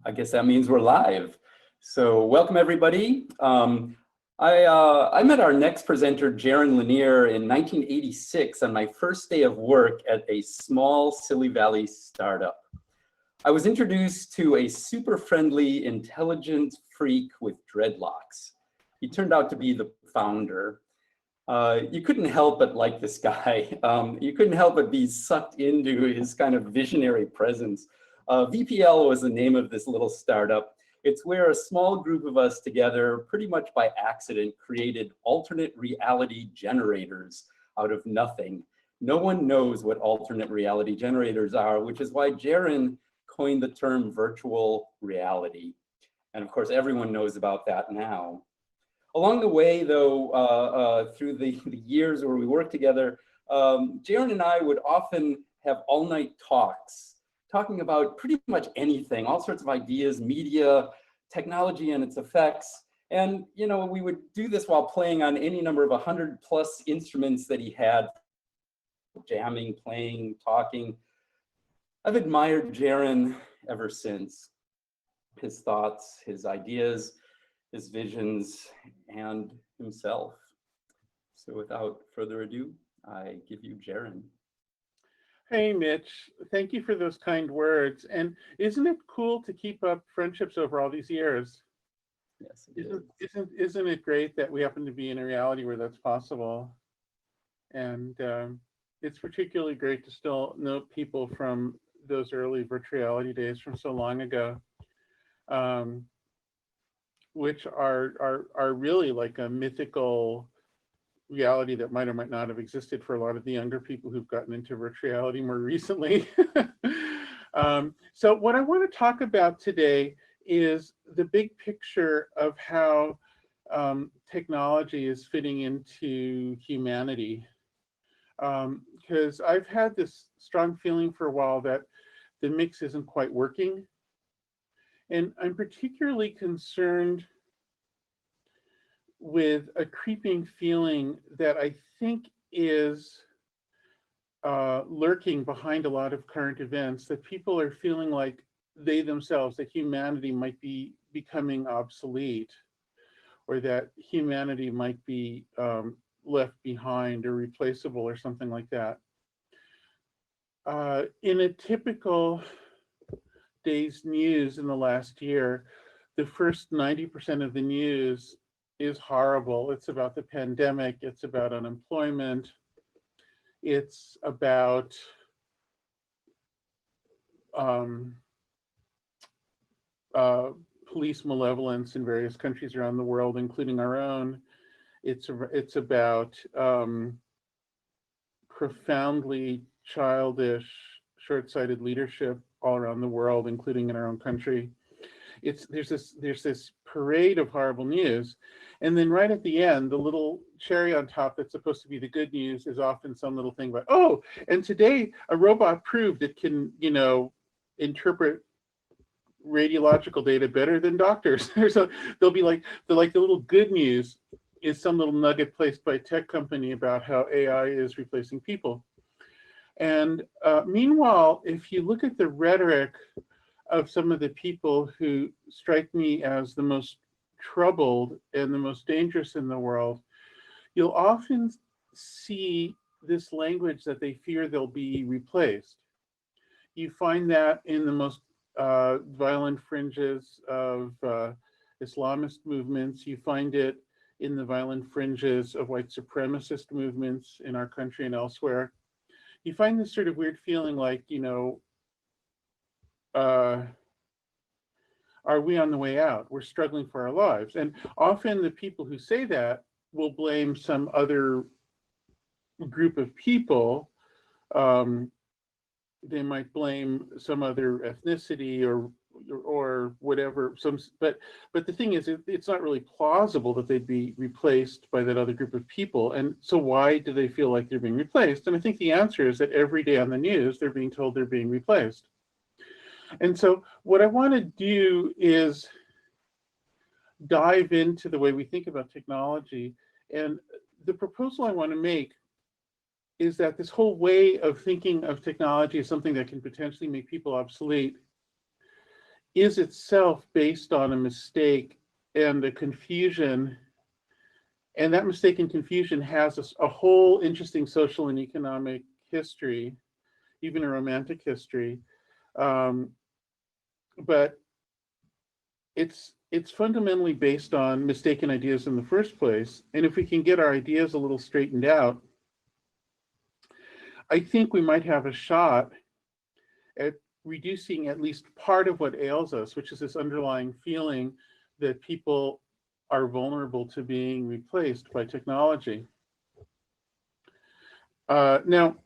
I guess that means we're live. So welcome everybody. I met our next presenter, Jaron Lanier, in 1986 on my first day of work at a small Silly Valley startup. I was introduced to a super friendly, intelligent freak with dreadlocks. He turned out to be the founder. You couldn't help but like this guy. You couldn't help but be sucked into his kind of visionary presence. VPL was the name of this little startup. It's where a small group of us together, pretty much by accident, created alternate reality generators out of nothing. No one knows what alternate reality generators are, which is why Jaron coined the term virtual reality. And of course, everyone knows about that now. Along the way, though, through the years where we worked together, Jaron and I would often have all-night talks, talking about pretty much anything, all sorts of ideas, media, technology and its effects. And, you know, we would do this while playing on any number of 100+ instruments that he had, jamming, playing, talking. I've admired Jaron ever since. His thoughts, his ideas, his visions, and himself. So without further ado, I give you Jaron. Hey, Mitch, thank you for those kind words. And isn't it cool to keep up friendships over all these years? Yes, it is. Isn't it great that we happen to be in a reality where that's possible? And it's particularly great to still know people from those early virtual reality days from so long ago, which are really like a mythical reality that might or might not have existed for a lot of the younger people who've gotten into virtual reality more recently. So what I want to talk about today is the big picture of how technology is fitting into humanity. Because I've had this strong feeling for a while that the mix isn't quite working. And I'm particularly concerned with a creeping feeling that I think is lurking behind a lot of current events, that people are feeling like they themselves, that humanity might be becoming obsolete, or that humanity might be left behind or replaceable or something like that. In a typical day's news in the last year, the first 90% of the news is horrible. It's about the pandemic, it's about unemployment, it's about police malevolence in various countries around the world, including our own. It's about profoundly childish, short-sighted leadership all around the world, including in our own country. There's this parade of horrible news, and then right at the end, the little cherry on top that's supposed to be the good news is often some little thing about, oh, and today a robot proved it can, you know, interpret radiological data better than doctors. So they'll be like the little good news is some little nugget placed by a tech company about how AI is replacing people. And meanwhile, if you look at the rhetoric of some of the people who strike me as the most troubled and the most dangerous in the world, you'll often see this language that they fear they'll be replaced. You find that in the most violent fringes of Islamist movements. You find it in the violent fringes of white supremacist movements in our country and elsewhere. You find this sort of weird feeling like, you know, are we on the way out? We're struggling for our lives. And often the people who say that will blame some other group of people. They might blame some other ethnicity or whatever. But the thing is, it's not really plausible that they'd be replaced by that other group of people. And so why do they feel like they're being replaced? And I think the answer is that every day on the news, they're being told they're being replaced. And so what I want to do is dive into the way we think about technology. And the proposal I want to make is that this whole way of thinking of technology as something that can potentially make people obsolete is itself based on a mistake and a confusion. And that mistake and confusion has a whole interesting social and economic history, even a romantic history. But it's fundamentally based on mistaken ideas in the first place. And if we can get our ideas a little straightened out, I think we might have a shot at reducing at least part of what ails us, which is this underlying feeling that people are vulnerable to being replaced by technology. Now,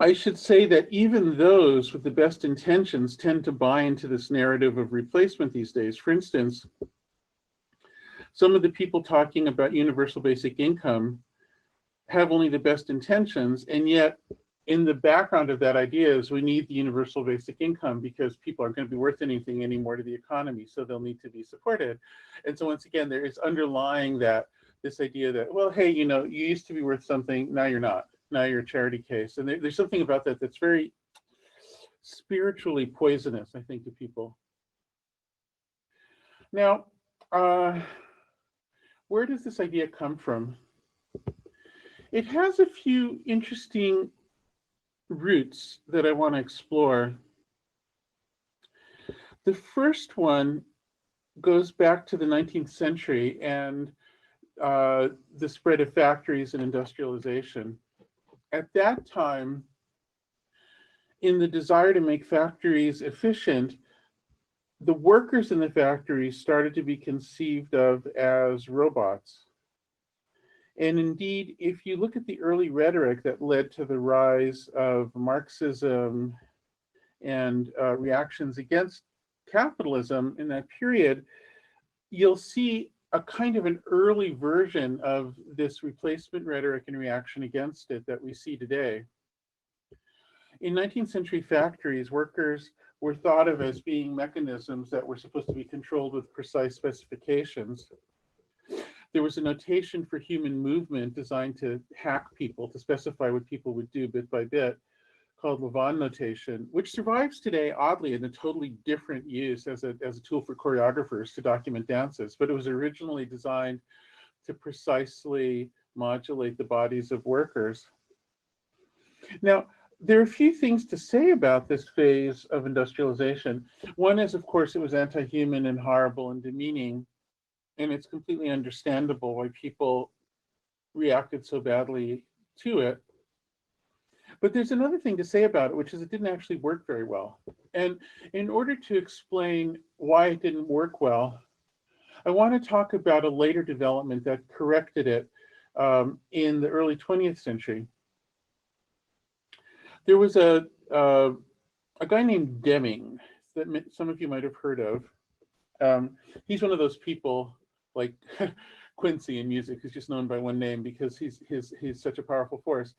I should say that even those with the best intentions tend to buy into this narrative of replacement these days. For instance, some of the people talking about universal basic income have only the best intentions, and yet in the background of that idea is we need the universal basic income because people aren't going to be worth anything anymore to the economy, so they'll need to be supported. And so once again, there is underlying that this idea that, well, hey, you know, you used to be worth something, now you're not. Now you're a charity case. And there's something about that that's very spiritually poisonous, I think, to people. Now, where does this idea come from? It has a few interesting roots that I want to explore. The first one goes back to the 19th century and the spread of factories and industrialization. At that time, in the desire to make factories efficient, the workers in the factories started to be conceived of as robots. And indeed, if you look at the early rhetoric that led to the rise of Marxism and reactions against capitalism in that period, you'll see a kind of an early version of this replacement rhetoric and reaction against it that we see today. In 19th century factories, workers were thought of as being mechanisms that were supposed to be controlled with precise specifications. There was a notation for human movement designed to hack people, to specify what people would do bit by bit, called Lavon notation, which survives today, oddly, in a totally different use as a tool for choreographers to document dances. But it was originally designed to precisely modulate the bodies of workers. Now, there are a few things to say about this phase of industrialization. One is, of course, it was anti-human and horrible and demeaning. And it's completely understandable why people reacted so badly to it. But there's another thing to say about it, which is it didn't actually work very well. And in order to explain why it didn't work well, I want to talk about a later development that corrected it in the early 20th century. There was a guy named Deming that some of you might have heard of. He's one of those people like Quincy in music, who's just known by one name because he's such a powerful force.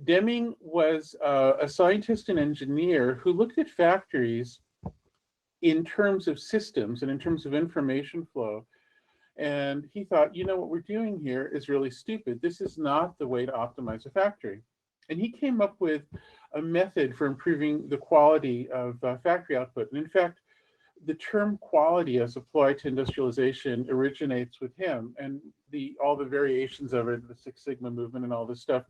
Deming was a scientist and engineer who looked at factories in terms of systems and in terms of information flow. And he thought, you know, what we're doing here is really stupid. This is not the way to optimize a factory. And he came up with a method for improving the quality of factory output. And in fact, the term quality as applied to industrialization originates with him, and all the variations of it, the Six Sigma movement and all this stuff,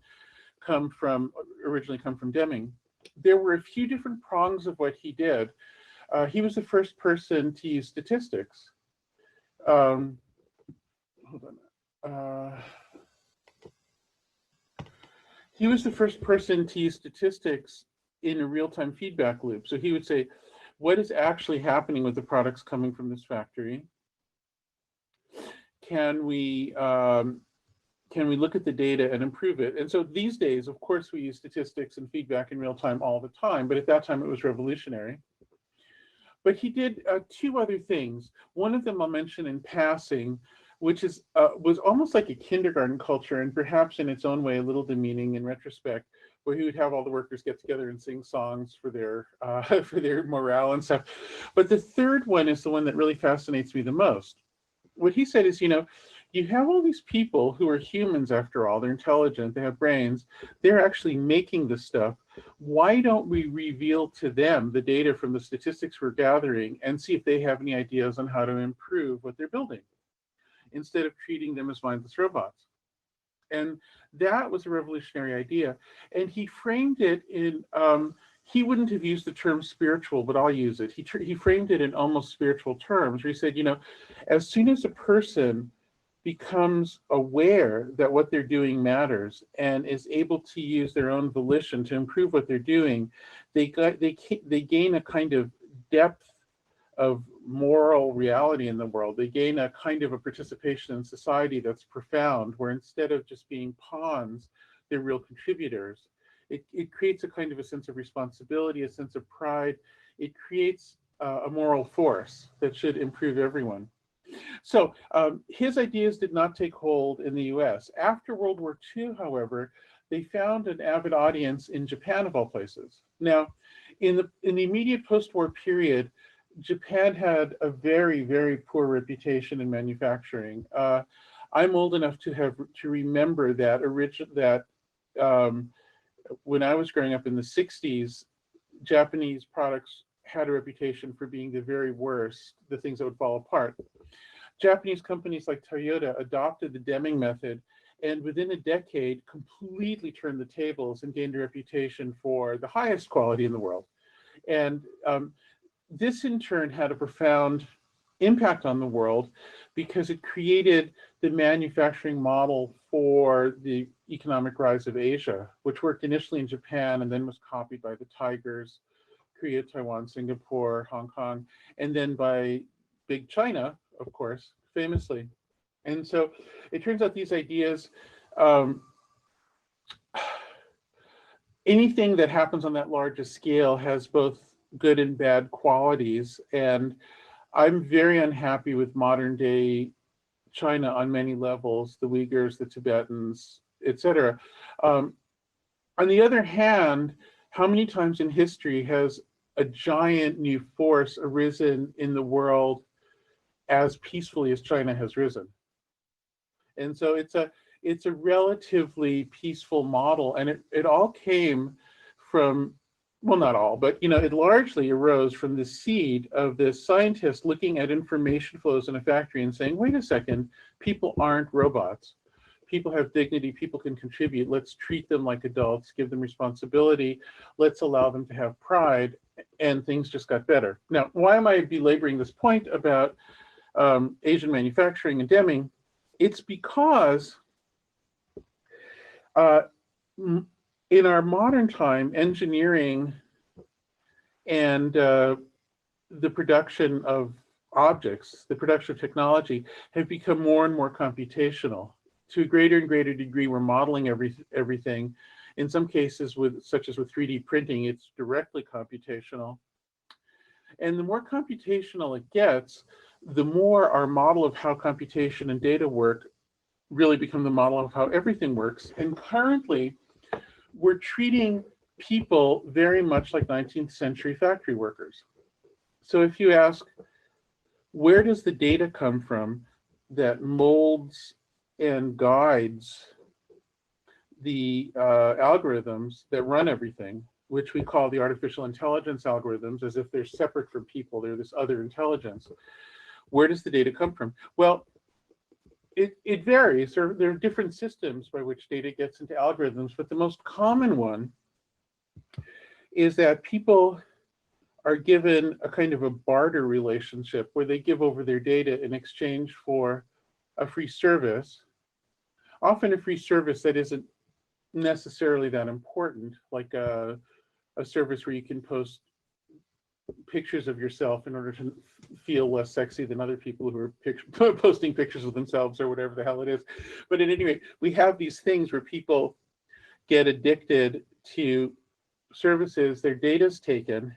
originally come from Deming. There were a few different prongs of what he did. He was the first person to use statistics. Hold on. He was the first person to use statistics in a real-time feedback loop. So he would say, what is actually happening with the products coming from this factory? Can we look at the data and improve it? And so these days, of course, we use statistics and feedback in real time all the time, but at that time it was revolutionary. But he did two other things. One of them I'll mention in passing, which was almost like a kindergarten culture, and perhaps in its own way a little demeaning in retrospect, where he would have all the workers get together and sing songs for their morale and stuff. But the third one is the one that really fascinates me the most. What he said is, you know, you have all these people who are humans after all, they're intelligent, they have brains, they're actually making this stuff. Why don't we reveal to them the data from the statistics we're gathering and see if they have any ideas on how to improve what they're building, instead of treating them as mindless robots? And that was a revolutionary idea. And he framed it in, he wouldn't have used the term spiritual, but I'll use it. He framed it in almost spiritual terms, where he said, you know, as soon as a person becomes aware that what they're doing matters and is able to use their own volition to improve what they're doing, they gain a kind of depth of moral reality in the world. They gain a kind of a participation in society that's profound, where instead of just being pawns, they're real contributors. It creates a kind of a sense of responsibility, a sense of pride. It creates a moral force that should improve everyone. So his ideas did not take hold in the US. After World War II, however, they found an avid audience in Japan, of all places. Now, in the immediate post-war period, Japan had a very, very poor reputation in manufacturing. I'm old enough to remember that when I was growing up in the 60s, Japanese products had a reputation for being the very worst, the things that would fall apart. Japanese companies like Toyota adopted the Deming method, and within a decade completely turned the tables and gained a reputation for the highest quality in the world. And this in turn had a profound impact on the world, because it created the manufacturing model for the economic rise of Asia, which worked initially in Japan and then was copied by the Tigers, Korea, Taiwan, Singapore, Hong Kong, and then by big China, of course, famously. And so it turns out these ideas, anything that happens on that larger scale has both good and bad qualities. And I'm very unhappy with modern day China on many levels, the Uyghurs, the Tibetans, etc. On the other hand, how many times in history has a giant new force arisen in the world as peacefully as China has risen? And so it's a relatively peaceful model, and it all came from, well, not all, but it largely arose from the seed of this scientist looking at information flows in a factory and saying, wait a second, people aren't robots. People have dignity, people can contribute. Let's treat them like adults, give them responsibility. Let's allow them to have pride, and things just got better. Now, why am I belaboring this point about Asian manufacturing and Deming? It's because in our modern time, engineering and the production of objects, the production of technology, have become more and more computational. To a greater and greater degree, we're modeling everything. In some cases, such as with 3D printing, it's directly computational. And the more computational it gets, the more our model of how computation and data work really become the model of how everything works. And currently, we're treating people very much like 19th century factory workers. So if you ask, where does the data come from that molds and guides the algorithms that run everything, which we call the artificial intelligence algorithms, as if they're separate from people, they're this other intelligence. Where does the data come from? Well, it varies. There are different systems by which data gets into algorithms, but the most common one is that people are given a kind of a barter relationship where they give over their data in exchange for a free service, often a free service that isn't necessarily that important, like a service where you can post pictures of yourself in order to feel less sexy than other people who are posting pictures of themselves or whatever the hell it is. But at any rate, we have these things where people get addicted to services, their data's taken.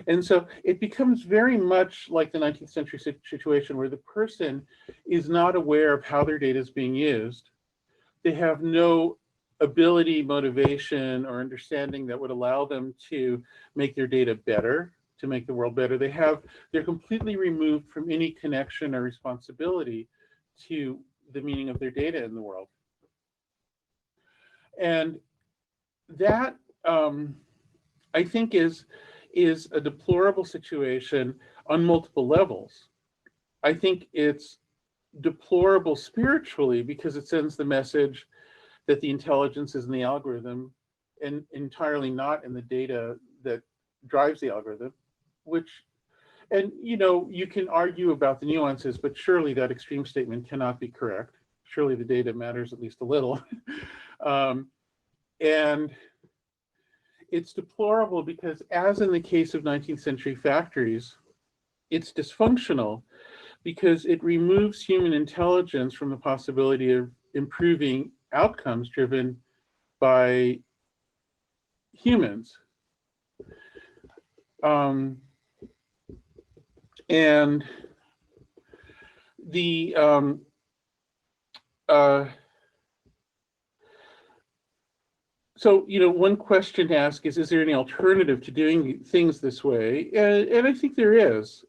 And so it becomes very much like the 19th century situation where the person is not aware of how their data is being used. They have no ability, motivation, or understanding that would allow them to make their data better, to make the world better. They're completely removed from any connection or responsibility to the meaning of their data in the world. And that, I think, is a deplorable situation on multiple levels. I think it's deplorable spiritually because it sends the message that the intelligence is in the algorithm and entirely not in the data that drives the algorithm, which, and you know, you can argue about the nuances, but surely that extreme statement cannot be correct. Surely the data matters at least a little. And it's deplorable because, as in the case of 19th century factories, it's dysfunctional because it removes human intelligence from the possibility of improving outcomes driven by humans. And the so, you know, one question to ask is there any alternative to doing things this way? And I think there is.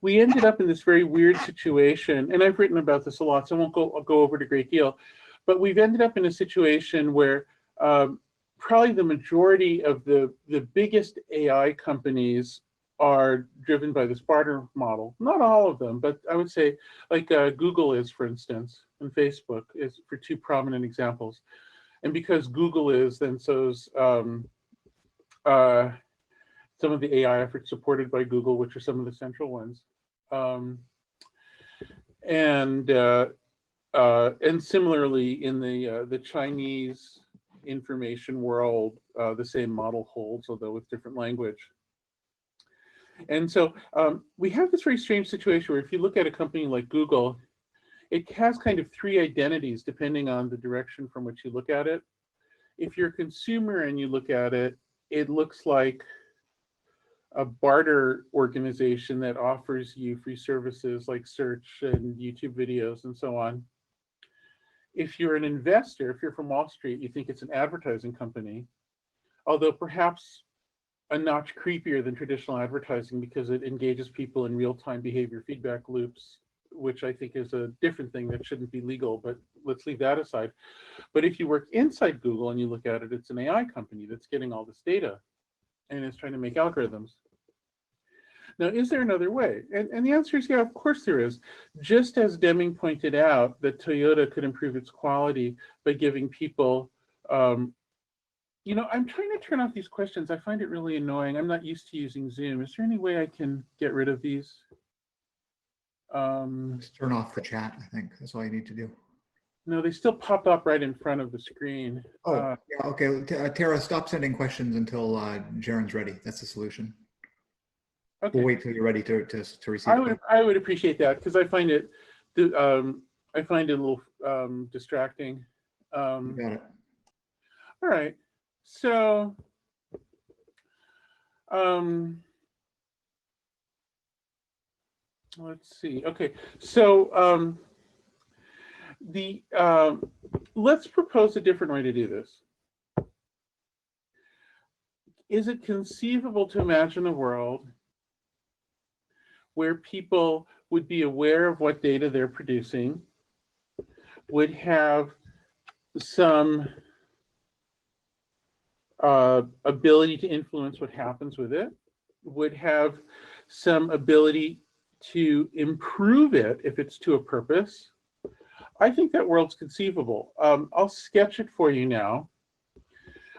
We ended up in this very weird situation, and I've written about this a lot, so I won't go over it a great deal, but we've ended up in a situation where probably the majority of the biggest AI companies are driven by this barter model. Not all of them, but I would say like Google is, for instance, and Facebook is, for two prominent examples. And because Google is, then so's some of the AI efforts supported by Google, which are some of the central ones. And similarly, in the Chinese information world, the same model holds, although with different language. And so we have this very strange situation where if you look at a company like Google, it has kind of three identities depending on the direction from which you look at it. If you're a consumer and you look at it, it looks like a barter organization that offers you free services like search and YouTube videos and so on. If you're an investor, if you're from Wall Street, you think it's an advertising company, although perhaps a notch creepier than traditional advertising because it engages people in real-time behavior feedback loops, which I think is a different thing that shouldn't be legal, but let's leave that aside. But if you work inside Google and you look at it, it's an AI company that's getting all this data and is trying to make algorithms. Now, is there another way? And the answer is, yeah, of course there is. Just as Deming pointed out that Toyota could improve its quality by giving people, you know, I'm trying to turn off these questions. I find it really annoying. I'm not used to using Zoom. Is there any way I can get rid of these? Just turn off the chat, I think. That's all you need to do. No, they still pop up right in front of the screen. Oh, yeah, okay. Tara, stop sending questions until Jaron's ready. That's the solution. Okay. We'll wait till you're ready to receive. I would appreciate that because I find it a little distracting. You got it. All right. So let's see. Okay. So let's propose a different way to do this. Is it conceivable to imagine a world where people would be aware of what data they're producing, would have some ability to influence what happens with it, would have some ability to improve it if it's to a purpose? I think that world's conceivable. I'll sketch it for you now.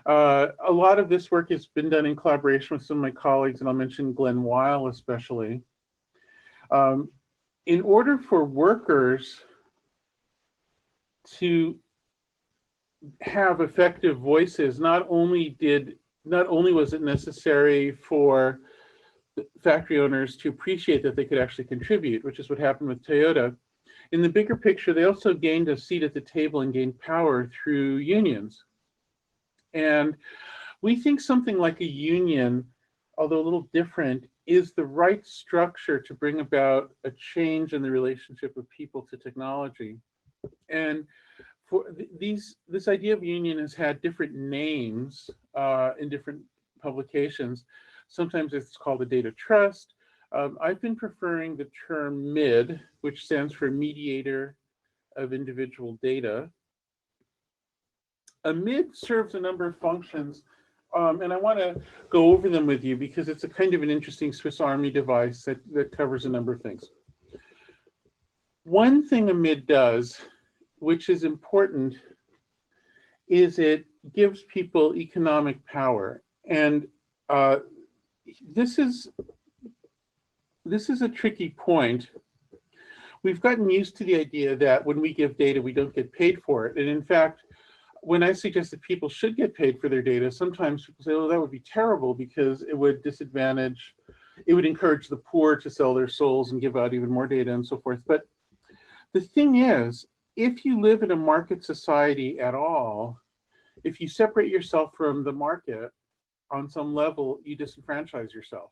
A lot of this work has been done in collaboration with some of my colleagues, and I'll mention Glenn Weil especially. In order for workers to have effective voices, not only was it necessary for factory owners to appreciate that they could actually contribute, which is what happened with Toyota. In the bigger picture, they also gained a seat at the table and gained power through unions. And we think something like a union, although a little different, is the right structure to bring about a change in the relationship of people to technology. And for this idea of union has had different names in different publications. Sometimes it's called a data trust. I've been preferring the term MID, which stands for mediator of individual data. A MID serves a number of functions, and I want to go over them with you because it's a kind of an interesting Swiss Army device that covers a number of things. One thing a MID does, which is important, is it gives people economic power. And this is a tricky point. We've gotten used to the idea that when we give data, we don't get paid for it. And in fact, when I suggest that people should get paid for their data, sometimes people say, oh, that would be terrible because it would disadvantage, it would encourage the poor to sell their souls and give out even more data and so forth. But the thing is, if you live in a market society at all, if you separate yourself from the market on some level, you disenfranchise yourself.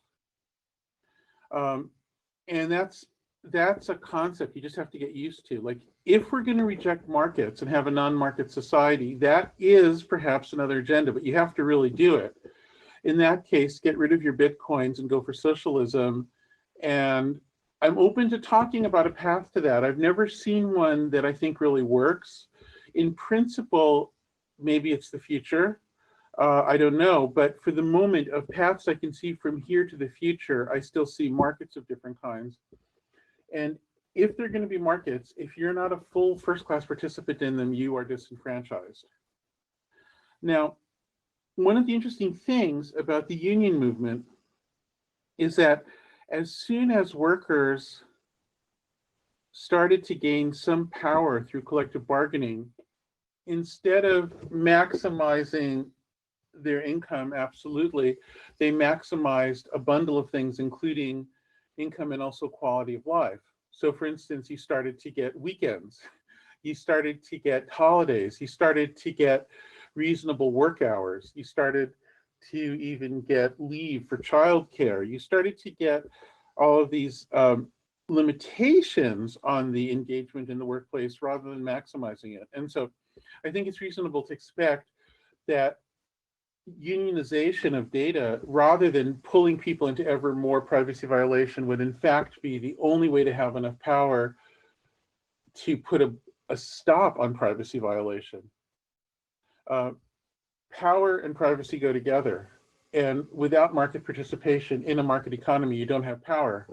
And that's a concept you just have to get used to. Like, if we're going to reject markets and have a non-market society, that is perhaps another agenda, but you have to really do it. In that case, get rid of your Bitcoins and go for socialism. And I'm open to talking about a path to that. I've never seen one that I think really works. In principle, maybe it's the future. I don't know, but for the moment, of paths I can see from here to the future, I still see markets of different kinds. And if they're going to be markets, if you're not a full first-class participant in them, you are disenfranchised. Now, one of the interesting things about the union movement is that as soon as workers started to gain some power through collective bargaining, instead of maximizing their income, absolutely, they maximized a bundle of things, including income and also quality of life. So for instance, you started to get weekends, you started to get holidays, you started to get reasonable work hours, you started to even get leave for childcare, you started to get all of these limitations on the engagement in the workplace rather than maximizing it. And so I think it's reasonable to expect that unionization of data, rather than pulling people into ever more privacy violation, would in fact be the only way to have enough power to put a stop on privacy violation. Power and privacy go together, and without market participation in a market economy, you don't have power.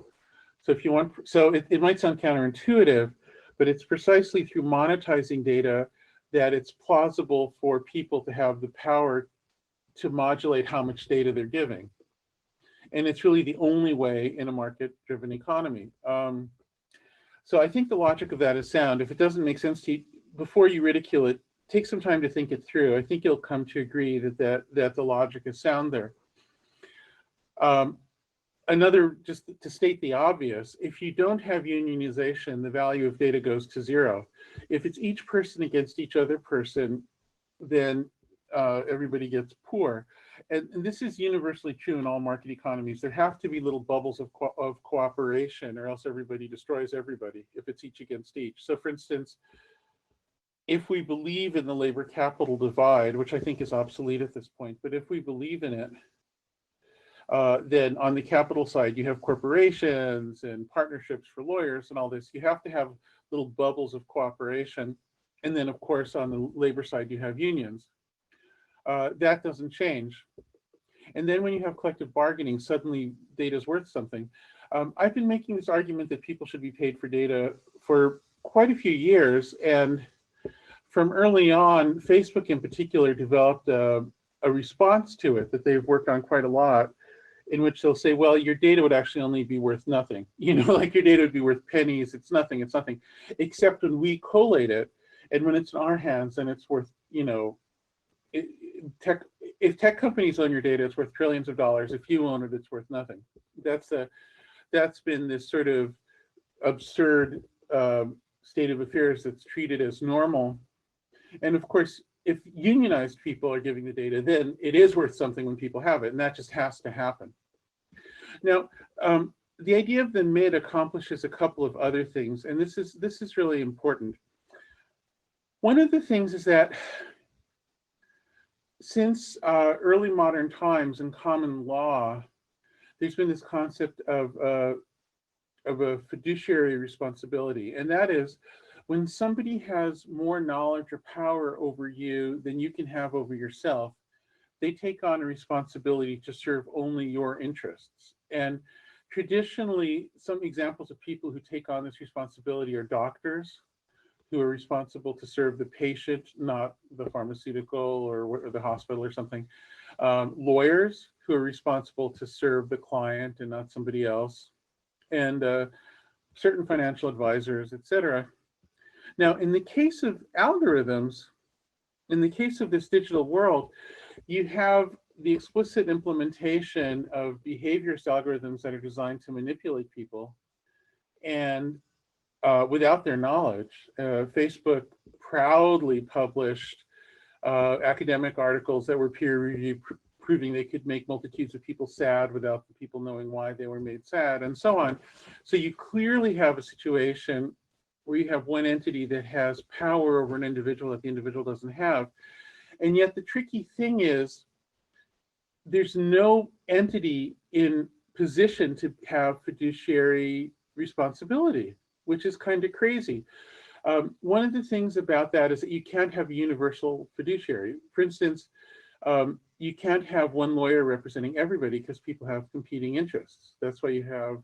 So if you want, so it might sound counterintuitive, but it's precisely through monetizing data that it's plausible for people to have the power to modulate how much data they're giving. And it's really the only way in a market-driven economy. So I think the logic of that is sound. If it doesn't make sense to you, before you ridicule it, take some time to think it through. I think you'll come to agree that the logic is sound there. Another, just to state the obvious, if you don't have unionization, the value of data goes to zero. If it's each person against each other person, then everybody gets poor. And this is universally true in all market economies. There have to be little bubbles of cooperation, or else everybody destroys everybody if it's each against each. So for instance, if we believe in the labor capital divide, which I think is obsolete at this point, but if we believe in it, then on the capital side, you have corporations and partnerships for lawyers and all this. You have to have little bubbles of cooperation. And then of course, on the labor side, you have unions. That doesn't change. And then when you have collective bargaining, suddenly data is worth something. I've been making this argument that people should be paid for data for quite a few years. And from early on, Facebook in particular developed a response to it that they've worked on quite a lot, in which they'll say, well, your data would actually only be worth nothing. You know, like your data would be worth pennies. It's nothing, except when we collate it. And when it's in our hands, then it's worth, you know, if tech companies own your data, it's worth trillions of dollars. If you own it, it's worth nothing. That's been this sort of absurd state of affairs that's treated as normal. And of course, if unionized people are giving the data, then it is worth something when people have it, and that just has to happen. Now, the idea of the MID accomplishes a couple of other things, and this is really important. One of the things is that since early modern times in common law, there's been this concept of a fiduciary responsibility, and that is when somebody has more knowledge or power over you than you can have over yourself, they take on a responsibility to serve only your interests. And traditionally, some examples of people who take on this responsibility are doctors, who are responsible to serve the patient, not the pharmaceutical or the hospital or something. Lawyers, who are responsible to serve the client and not somebody else. And certain financial advisors, etc. Now, in the case of algorithms, in the case of this digital world, you have the explicit implementation of behaviorist algorithms that are designed to manipulate people, and without their knowledge. Facebook proudly published academic articles that were peer-reviewed, proving they could make multitudes of people sad without the people knowing why they were made sad, and so on. So you clearly have a situation where you have one entity that has power over an individual that the individual doesn't have. And yet the tricky thing is there's no entity in position to have fiduciary responsibility, which is kind of crazy. One of the things about that is that you can't have a universal fiduciary. For instance, you can't have one lawyer representing everybody because people have competing interests. That's why you have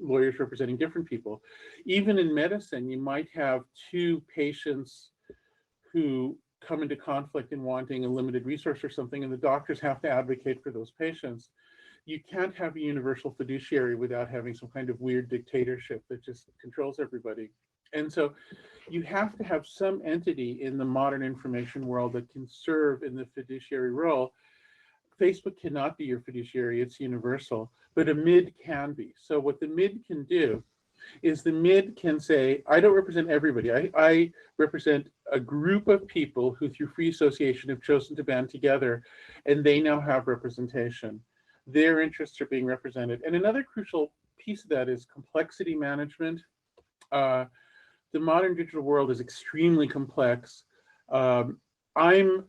lawyers representing different people. Even in medicine, you might have two patients who come into conflict in wanting a limited resource or something, and the doctors have to advocate for those patients. You can't have a universal fiduciary without having some kind of weird dictatorship that just controls everybody. And so you have to have some entity in the modern information world that can serve in the fiduciary role. Facebook cannot be your fiduciary, it's universal, but a MID can be. So what the MID can do is the MID can say, I don't represent everybody. I represent a group of people who through free association have chosen to band together, and they now have representation. Their interests are being represented. And another crucial piece of that is complexity management. The modern digital world is extremely complex. I'm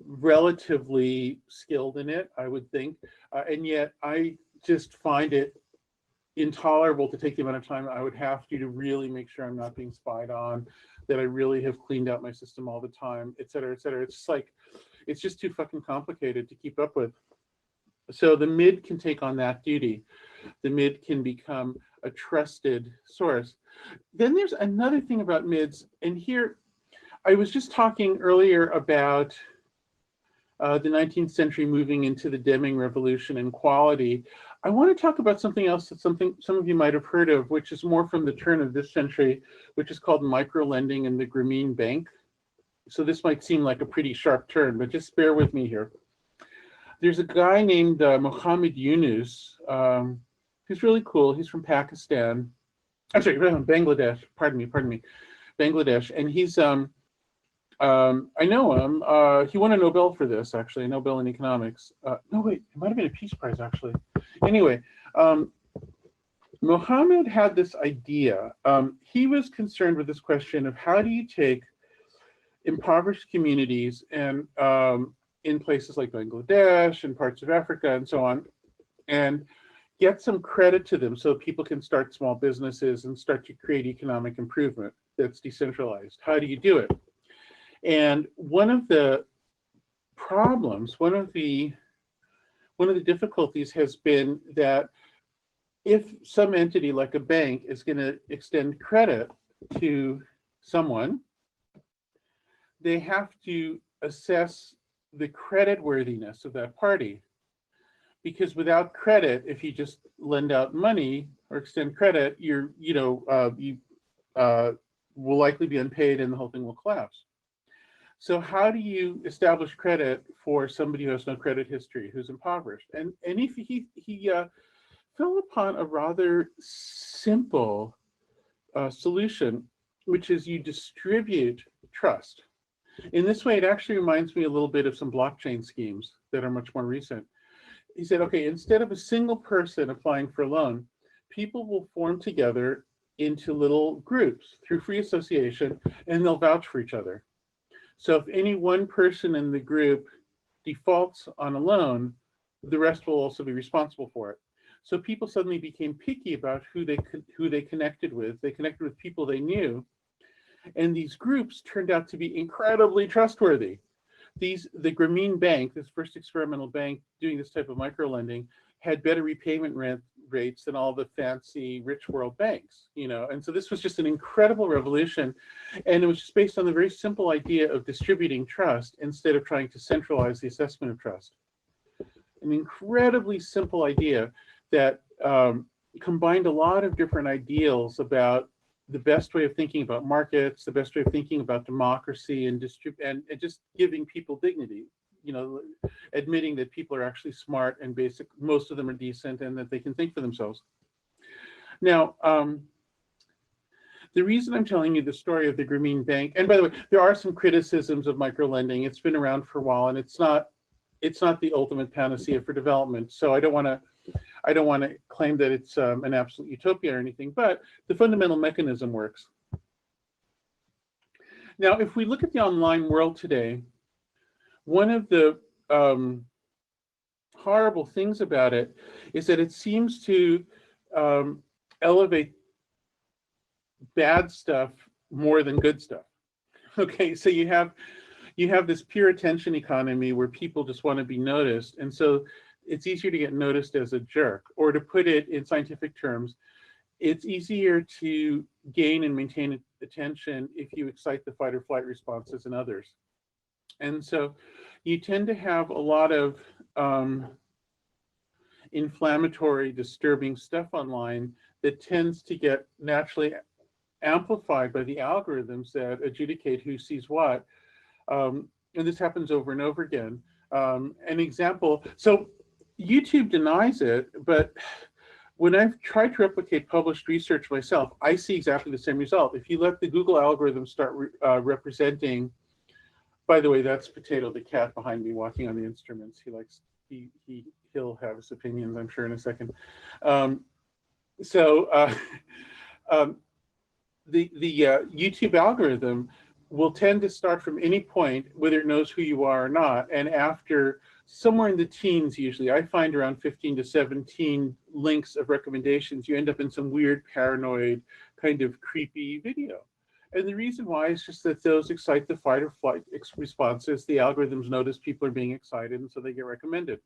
relatively skilled in it, I would think, and yet I just find it intolerable to take the amount of time I would have to really make sure I'm not being spied on, that I really have cleaned out my system all the time, et cetera, et cetera. It's just like, it's just too fucking complicated to keep up with. So the MID can take on that duty. The MID can become a trusted source. Then there's another thing about MIDs, and here, I was just talking earlier about the 19th century moving into the Deming Revolution and quality. I want to talk about something else that some of you might have heard of, which is more from the turn of this century, which is called microlending and the Grameen Bank. So this might seem like a pretty sharp turn, but just bear with me here. There's a guy named Mohammed Yunus, who's really cool. He's from Pakistan. I'm sorry, Bangladesh. Pardon me, Bangladesh. And he's I know him. He won a Nobel for this, actually, a Nobel in economics. No, wait, it might have been a Peace Prize, actually. Anyway, Mohammed had this idea. He was concerned with this question of how do you take impoverished communities and in places like Bangladesh and parts of Africa and so on, and get some credit to them so people can start small businesses and start to create economic improvement that's decentralized. How do you do it? And one of the problems, one of the difficulties has been that if some entity like a bank is going to extend credit to someone, they have to assess the creditworthiness of that party. Because without credit, if you just lend out money or extend credit, you will likely be unpaid and the whole thing will collapse. So how do you establish credit for somebody who has no credit history, who's impoverished? And if he fell upon a rather simple solution, which is you distribute trust. In this way, it actually reminds me a little bit of some blockchain schemes that are much more recent. He said, okay, instead of a single person applying for a loan, people will form together into little groups through free association, and they'll vouch for each other. So if any one person in the group defaults on a loan, the rest will also be responsible for it. So people suddenly became picky about who they connected with. They connected with people they knew, and these groups turned out to be incredibly trustworthy. The Grameen Bank, this first experimental bank doing this type of micro lending, had better repayment rates than all the fancy rich world banks, and so this was just an incredible revolution, and it was just based on the very simple idea of distributing trust instead of trying to centralize the assessment of trust. An incredibly simple idea that combined a lot of different ideals about the best way of thinking about markets, the best way of thinking about democracy, and just giving people dignity. Admitting that people are actually smart and most of them are decent, and that they can think for themselves. Now, the reason I'm telling you the story of the Grameen Bank, and by the way, there are some criticisms of microlending. It's been around for a while, and it's not the ultimate panacea for development. So I don't want to claim that it's an absolute utopia or anything, but the fundamental mechanism works. Now, if we look at the online world today, one of the horrible things about it is that it seems to elevate bad stuff more than good stuff. Okay, so you have this pure attention economy where people just want to be noticed, and so it's easier to get noticed as a jerk, or to put it in scientific terms, it's easier to gain and maintain attention if you excite the fight or flight responses in others. And so you tend to have a lot of inflammatory, disturbing stuff online that tends to get naturally amplified by the algorithms that adjudicate who sees what. And this happens over and over again. An example, so YouTube denies it, but when I've tried to replicate published research myself, I see exactly the same result. If you let the Google algorithm start representing, by the way, that's Potato, the cat behind me walking on the instruments. He'll have his opinions, I'm sure, in a second. The YouTube algorithm will tend to start from any point, whether it knows who you are or not, and after somewhere in the teens, usually, I find around 15 to 17 links of recommendations, you end up in some weird, paranoid, kind of creepy video. And the reason why is just that those excite the fight or flight responses. The algorithms notice people are being excited, and so they get recommended.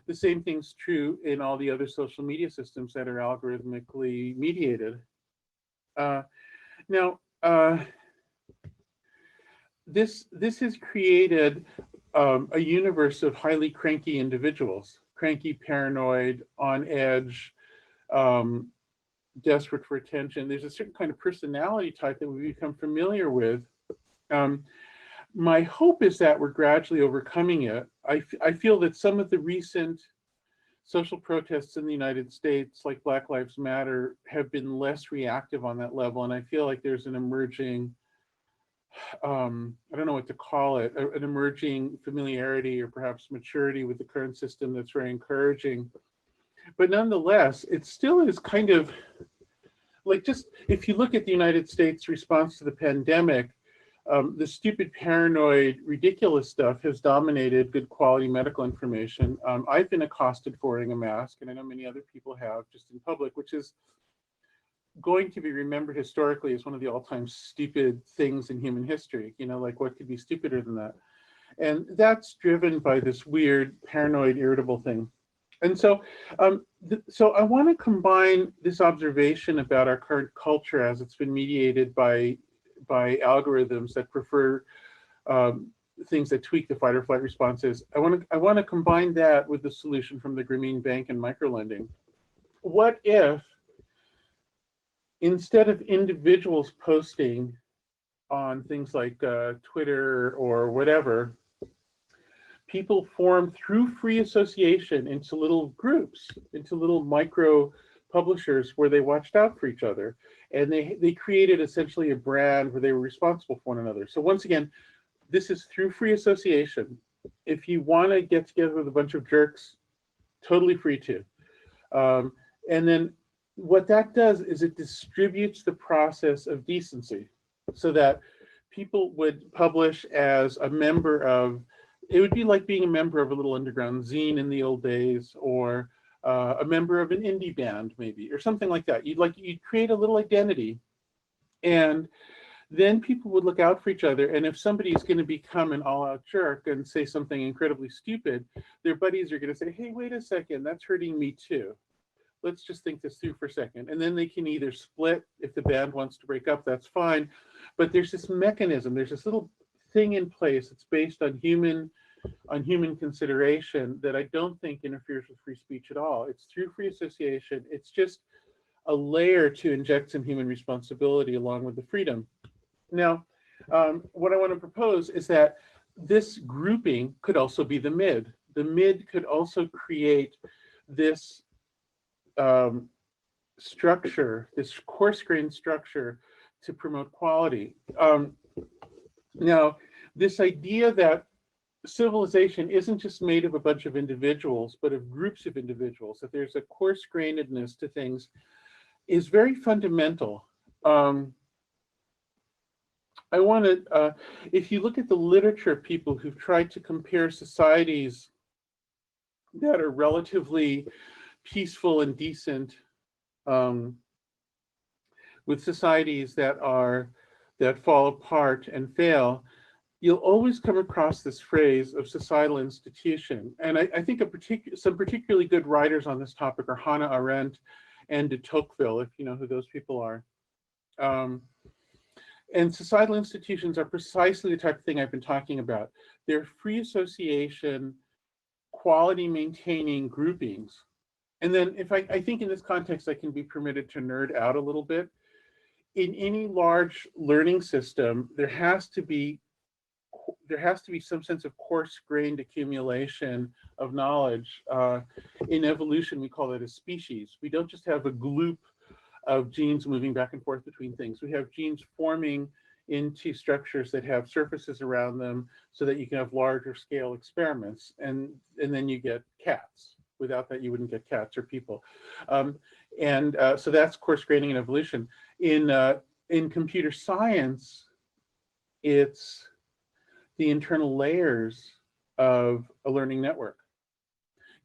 The same thing's true in all the other social media systems that are algorithmically mediated. This has created a universe of highly cranky individuals, cranky, paranoid, on edge, desperate for attention. There's a certain kind of personality type that we become familiar with. My hope is that we're gradually overcoming it. I feel that some of the recent social protests in the United States, like Black Lives Matter, have been less reactive on that level. And I feel like there's an emerging, I don't know what to call it, an emerging familiarity or perhaps maturity with the current system that's very encouraging. But nonetheless, it still is kind of like, just if you look at the United States response to the pandemic, the stupid, paranoid, ridiculous stuff has dominated good quality medical information. I've been accosted for wearing a mask, and I know many other people have, just in public, which is going to be remembered historically as one of the all-time stupid things in human history. Like, what could be stupider than that? And that's driven by this weird, paranoid, irritable thing. And so, so I want to combine this observation about our current culture as it's been mediated by algorithms that prefer things that tweak the fight or flight responses. I want to combine that with the solution from the Grameen Bank and microlending. What if, instead of individuals posting on things like Twitter or whatever, people form through free association into little groups, into little micro publishers where they watched out for each other, and they created essentially a brand where they were responsible for one another. So once again, this is through free association. If you want to get together with a bunch of jerks, totally free to. And then what that does is it distributes the process of decency, so that people would publish as a member of, it would be like being a member of a little underground zine in the old days, or a member of an indie band maybe, or something like that. You'd create a little identity, and then people would look out for each other. And if somebody's going to become an all-out jerk and say something incredibly stupid, their buddies are going to say, hey, wait a second, that's hurting me too. Let's just think this through for a second. And then they can either split. If the band wants to break up, that's fine. But there's this mechanism, there's this little thing in place that's based on human consideration that I don't think interferes with free speech at all. It's through free association. It's just a layer to inject some human responsibility along with the freedom. Now, what I want to propose is that this grouping could also be the mid. The mid could also create this structure, this coarse-grained structure to promote quality. Now, this idea that civilization isn't just made of a bunch of individuals, but of groups of individuals, that there's a coarse-grainedness to things, is very fundamental. I want to, if you look at the literature of people who've tried to compare societies that are relatively peaceful and decent with societies that fall apart and fail, you'll always come across this phrase of societal institution. And I think some particularly good writers on this topic are Hannah Arendt and de Tocqueville, if you know who those people are. And societal institutions are precisely the type of thing I've been talking about. They're free association, quality maintaining groupings. And then if I think in this context, I can be permitted to nerd out a little bit. In any large learning system, there has to be some sense of coarse-grained accumulation of knowledge. In evolution, we call it a species. We don't just have a gloop of genes moving back and forth between things. We have genes forming into structures that have surfaces around them so that you can have larger scale experiments. And then you get cats. Without that, you wouldn't get cats or people. So that's coarse graining and evolution. In computer science, it's the internal layers of a learning network.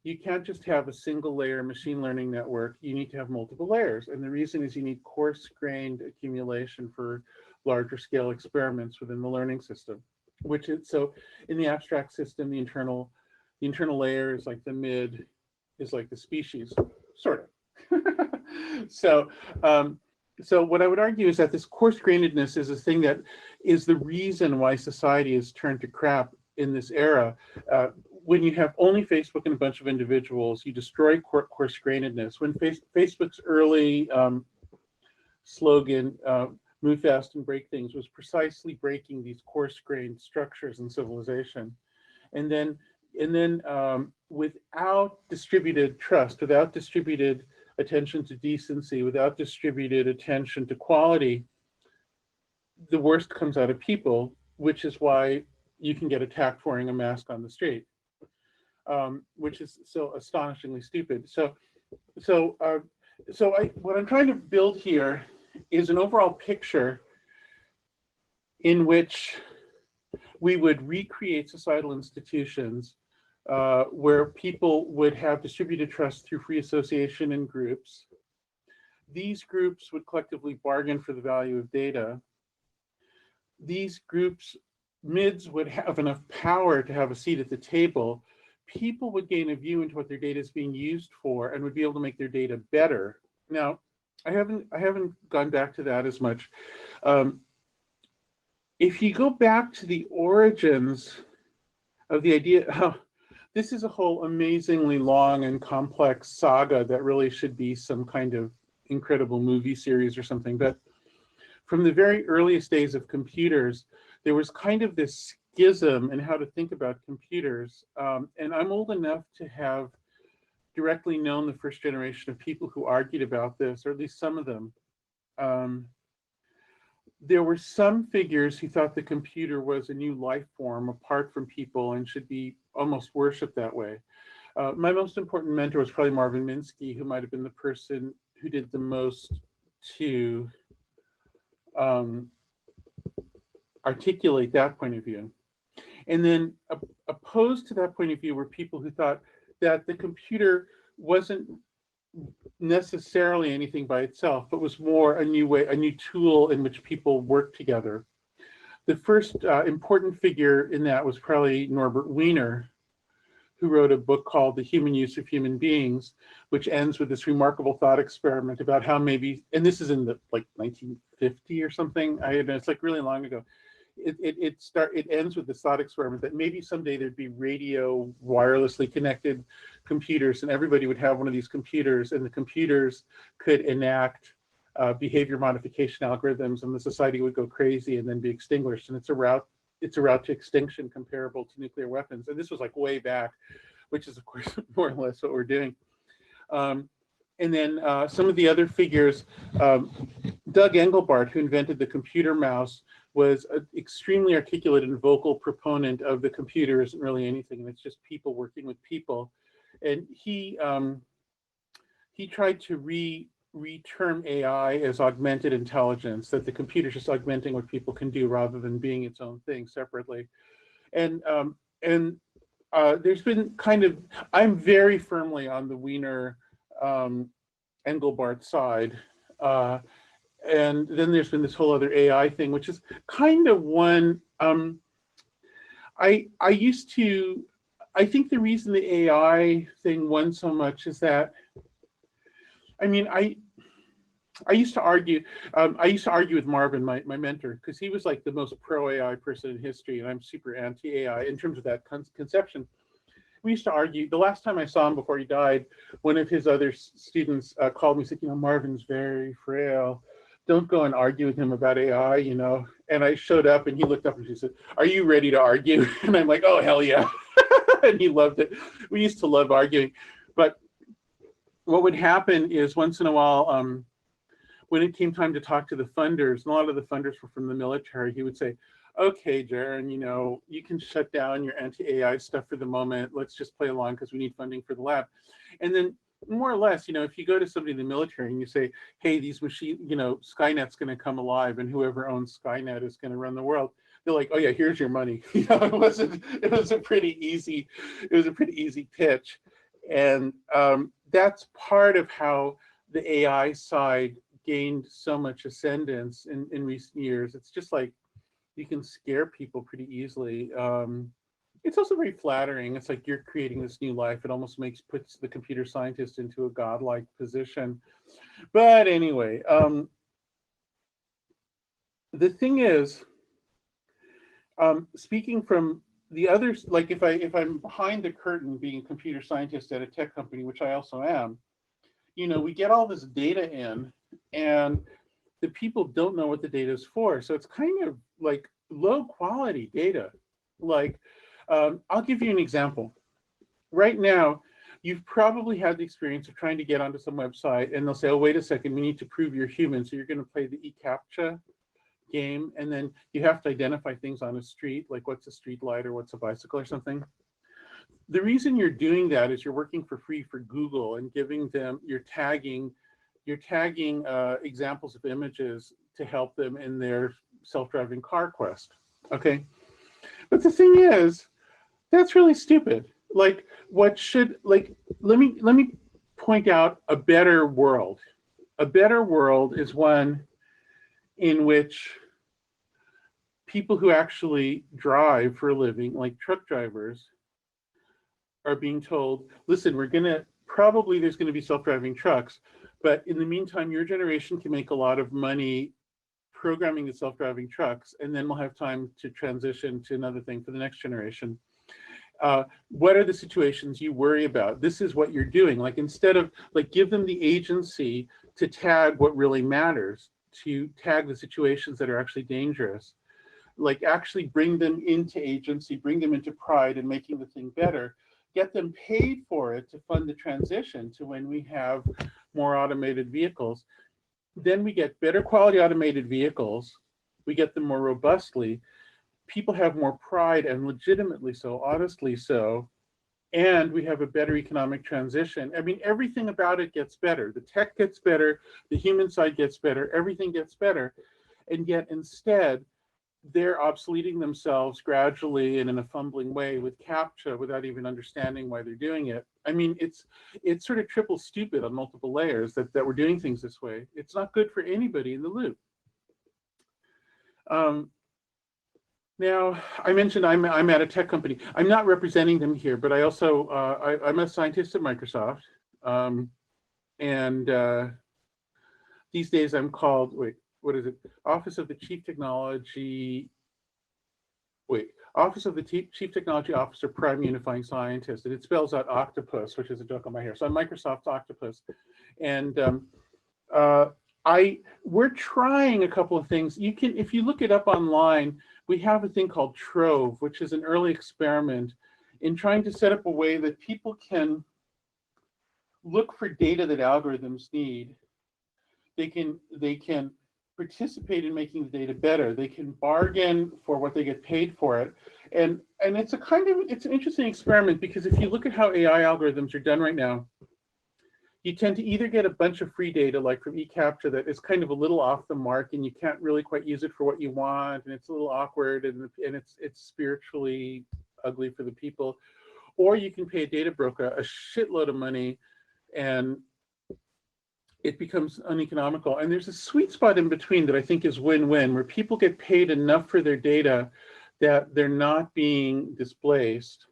You can't just have a single layer machine learning network. You need to have multiple layers. And the reason is you need coarse-grained accumulation for larger scale experiments within the learning system, so in the abstract system, the internal layer is like the mid, is like the species, sort of. So what I would argue is that this coarse-grainedness is a thing that is the reason why society has turned to crap in this era. When you have only Facebook and a bunch of individuals, you destroy coarse-grainedness. When Facebook's early slogan, move fast and break things, was precisely breaking these coarse-grained structures in civilization. And then without distributed trust, without distributed attention to decency, without distributed attention to quality, the worst comes out of people, which is why you can get attacked for wearing a mask on the street, which is so astonishingly stupid. What I'm trying to build here is an overall picture in which we would recreate societal institutions where people would have distributed trust through free association in groups. These groups would collectively bargain for the value of data. These groups, mids, would have enough power to have a seat at the table. People would gain a view into what their data is being used for and would be able to make their data better. Now, I haven't gone back to that as much. If you go back to the origins of the idea, this is a whole amazingly long and complex saga that really should be some kind of incredible movie series or something. But from the very earliest days of computers, there was kind of this schism in how to think about computers. And I'm old enough to have directly known the first generation of people who argued about this, or at least some of them. There were some figures who thought the computer was a new life form apart from people and should be almost worshipped that way. My most important mentor was probably Marvin Minsky, who might have been the person who did the most to articulate that point of view. And then opposed to that point of view were people who thought that the computer wasn't necessarily anything by itself, but was more a new way, a new tool in which people work together. The first important figure in that was probably Norbert Wiener, who wrote a book called The Human Use of Human Beings, which ends with this remarkable thought experiment about how maybe, and this is in the like 1950 or something, it's like really long ago. It ends with this thought experiment that maybe someday there'd be radio wirelessly connected computers, and everybody would have one of these computers, and the computers could enact behavior modification algorithms, and the society would go crazy and then be extinguished. And it's a route to extinction comparable to nuclear weapons. And this was like way back, which is of course more or less what we're doing. And then some of the other figures, Doug Engelbart, who invented the computer mouse, was an extremely articulate and vocal proponent of the computer isn't really anything, and it's just people working with people. And he tried to re-term AI as augmented intelligence, that the computer's just augmenting what people can do rather than being its own thing separately. And there's been kind of, I'm very firmly on the Wiener Engelbart side. And then there's been this whole other AI thing, which is kind of one, I think the reason the AI thing won so much is that, I mean, I used to argue with Marvin, my mentor, because he was like the most pro-AI person in history, and I'm super anti-AI in terms of that conception. We used to argue. The last time I saw him before he died, one of his other students called me and said, you know, Marvin's very frail. Don't go and argue with him about AI, you know. And I showed up and he looked up and he said, are you ready to argue? And I'm like, oh, hell yeah. And he loved it. We used to love arguing. But what would happen is once in a while, when it came time to talk to the funders, and a lot of the funders were from the military, he would say, okay, Jaron, you know, you can shut down your anti-AI stuff for the moment. Let's just play along because we need funding for the lab. And then more or less, you know, if you go to somebody in the military and you say, hey, these machines, you know, Skynet's going to come alive and whoever owns Skynet is going to run the world. They're like, oh yeah, here's your money. You know, it was a pretty easy pitch. And that's part of how the AI side gained so much ascendance in recent years. It's just like, you can scare people pretty easily. It's also very flattering. It's like you're creating this new life. It almost puts the computer scientist into a godlike position. But anyway, the thing is, speaking from the others, like if I'm behind the curtain being a computer scientist at a tech company, which I also am, you know, we get all this data in and the people don't know what the data is for. So it's kind of like low quality data. Like, I'll give you an example. Right now, you've probably had the experience of trying to get onto some website and they'll say, oh, wait a second, we need to prove you're human. So you're going to play the eCAPTCHA game. And then you have to identify things on a street, like what's a street light or what's a bicycle or something. The reason you're doing that is you're working for free for Google and giving them, you're tagging examples of images to help them in their self-driving car quest. Okay. But the thing is, that's really stupid. Like, what should, like, let me point out a better world. A better world is one in which people who actually drive for a living, like truck drivers, are being told, listen, there's gonna be self-driving trucks, but in the meantime, your generation can make a lot of money programming the self-driving trucks, and then we'll have time to transition to another thing for the next generation. What are the situations you worry about? This is what you're doing. Like, instead of, like, give them the agency to tag what really matters, to tag the situations that are actually dangerous. Like, actually bring them into agency, bring them into pride and making the thing better. Get them paid for it to fund the transition to when we have more automated vehicles. Then we get better quality automated vehicles. We get them more robustly. People have more pride, and legitimately so, honestly so, and we have a better economic transition. I mean, everything about it gets better. The tech gets better, the human side gets better, everything gets better. And yet instead, they're obsoleting themselves gradually and in a fumbling way with CAPTCHA without even understanding why they're doing it. I mean, it's sort of triple stupid on multiple layers that we're doing things this way. It's not good for anybody in the loop. Now, I mentioned I'm at a tech company. I'm not representing them here, but I also, I'm a scientist at Microsoft. These days I'm called, wait, what is it? Office of the Chief Technology Officer, Prime Unifying Scientist. And it spells out octopus, which is a joke on my hair. So I'm Microsoft Octopus. And we're trying a couple of things. You can, if you look it up online, we have a thing called Trove, which is an early experiment in trying to set up a way that people can look for data that algorithms need. They can participate in making the data better. They can bargain for what they get paid for it. And it's an interesting experiment, because if you look at how AI algorithms are done right now, you tend to either get a bunch of free data, like from eCAPTCHA, that is kind of a little off the mark and you can't really quite use it for what you want, and it's a little awkward, and it's spiritually ugly for the people. Or you can pay a data broker a shitload of money and it becomes uneconomical. And there's a sweet spot in between that I think is win-win, where people get paid enough for their data that they're not being displaced,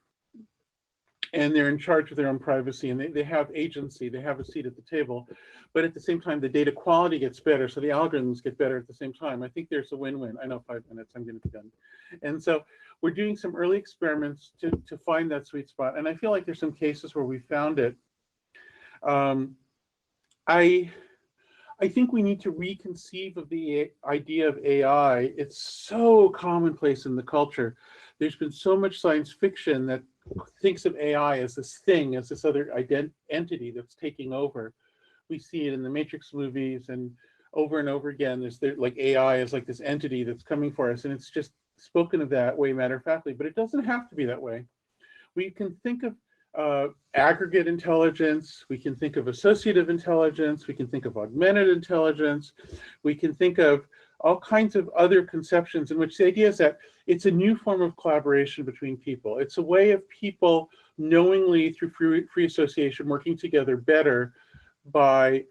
and they're in charge of their own privacy, and they have agency, they have a seat at the table, but at the same time, the data quality gets better, so the algorithms get better at the same time. I think there's a win-win. I know 5 minutes, I'm gonna be done. And so we're doing some early experiments to find that sweet spot, and I feel like there's some cases where we found it. I think we need to reconceive of the idea of AI. It's so commonplace in the culture. There's been so much science fiction that thinks of AI as this thing, as this other entity that's taking over. We see it in the Matrix movies, and over again, there's like AI is like this entity that's coming for us, and it's just spoken of that way matter-of-factly, but it doesn't have to be that way. We can think of aggregate intelligence, we can think of associative intelligence, we can think of augmented intelligence, we can think of all kinds of other conceptions in which the idea is that it's a new form of collaboration between people. It's a way of people knowingly, through free association, working together better by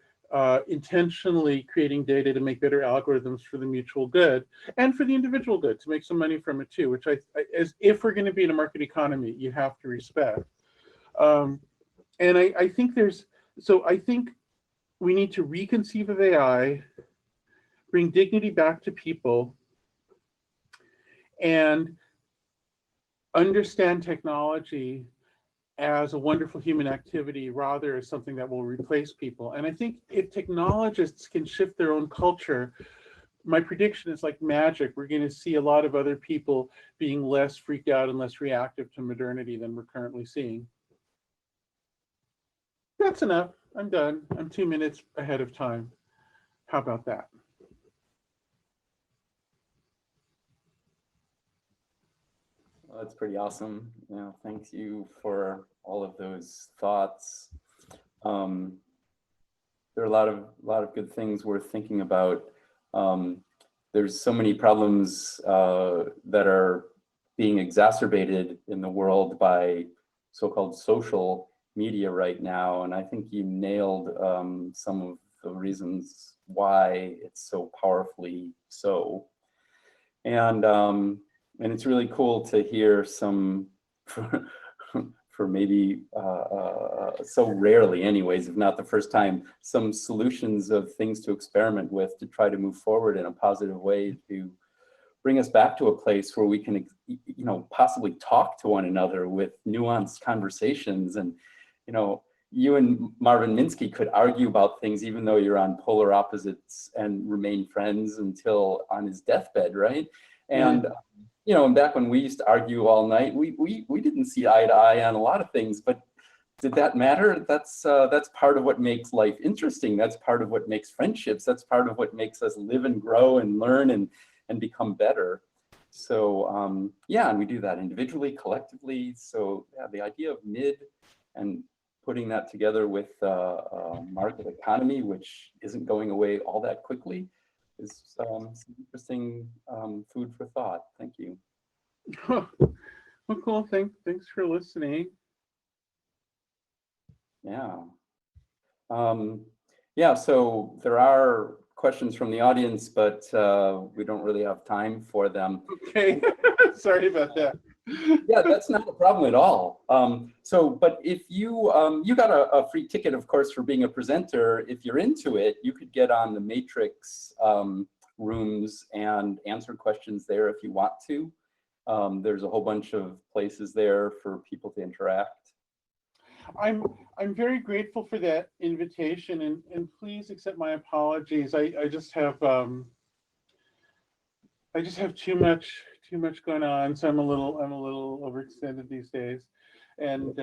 intentionally creating data to make better algorithms for the mutual good and for the individual good, to make some money from it too, which as if we're going to be in a market economy, you have to respect. And I think I think we need to reconceive of AI, bring dignity back to people, and understand technology as a wonderful human activity rather as something that will replace people. And I think if technologists can shift their own culture, my prediction is like magic. We're going to see a lot of other people being less freaked out and less reactive to modernity than we're currently seeing. That's enough. I'm done. I'm 2 minutes ahead of time. How about that? Well, that's pretty awesome. You know, thanks you for all of those thoughts. There are a lot of good things worth thinking about. There's so many problems that are being exacerbated in the world by so-called social media right now, and I think you nailed some of the reasons why it's so powerfully so. And it's really cool to hear some, for maybe so rarely anyways, if not the first time, some solutions of things to experiment with to try to move forward in a positive way to bring us back to a place where we can, you know, possibly talk to one another with nuanced conversations. And, you know, you and Marvin Minsky could argue about things even though you're on polar opposites and remain friends until on his deathbed, right? And you know, and back when we used to argue all night, we didn't see eye to eye on a lot of things, but did that matter? That's part of what makes life interesting. That's part of what makes friendships. That's part of what makes us live and grow and learn and become better. So yeah, and we do that individually, collectively. So yeah, the idea of mid and putting that together with market economy, which isn't going away all that quickly, is some interesting food for thought. Thank you. Well, cool. Thanks for listening. Yeah. Yeah, so there are questions from the audience, but we don't really have time for them. Okay, sorry about that. Yeah, that's not a problem at all. But if you, you got a free ticket, of course, for being a presenter. If you're into it, you could get on the Matrix rooms and answer questions there if you want to. There's a whole bunch of places there for people to interact. I'm very grateful for that invitation, and please accept my apologies. I just have too much going on, so I'm a little overextended these days, and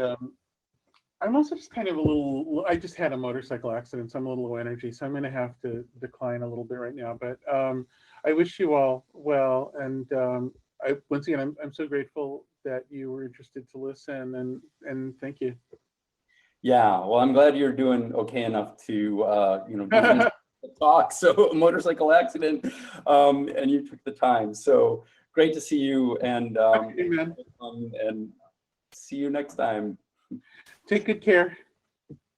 I'm also just kind of a little. I just had a motorcycle accident, so I'm a little low energy, so I'm going to have to decline a little bit right now. But I wish you all well, and once again, I'm so grateful that you were interested to listen, and thank you. Yeah, well, I'm glad you're doing okay enough to, you know, talk. So a motorcycle accident, and you took the time. So great to see you, and Okay, man. and see you next time. Take good care.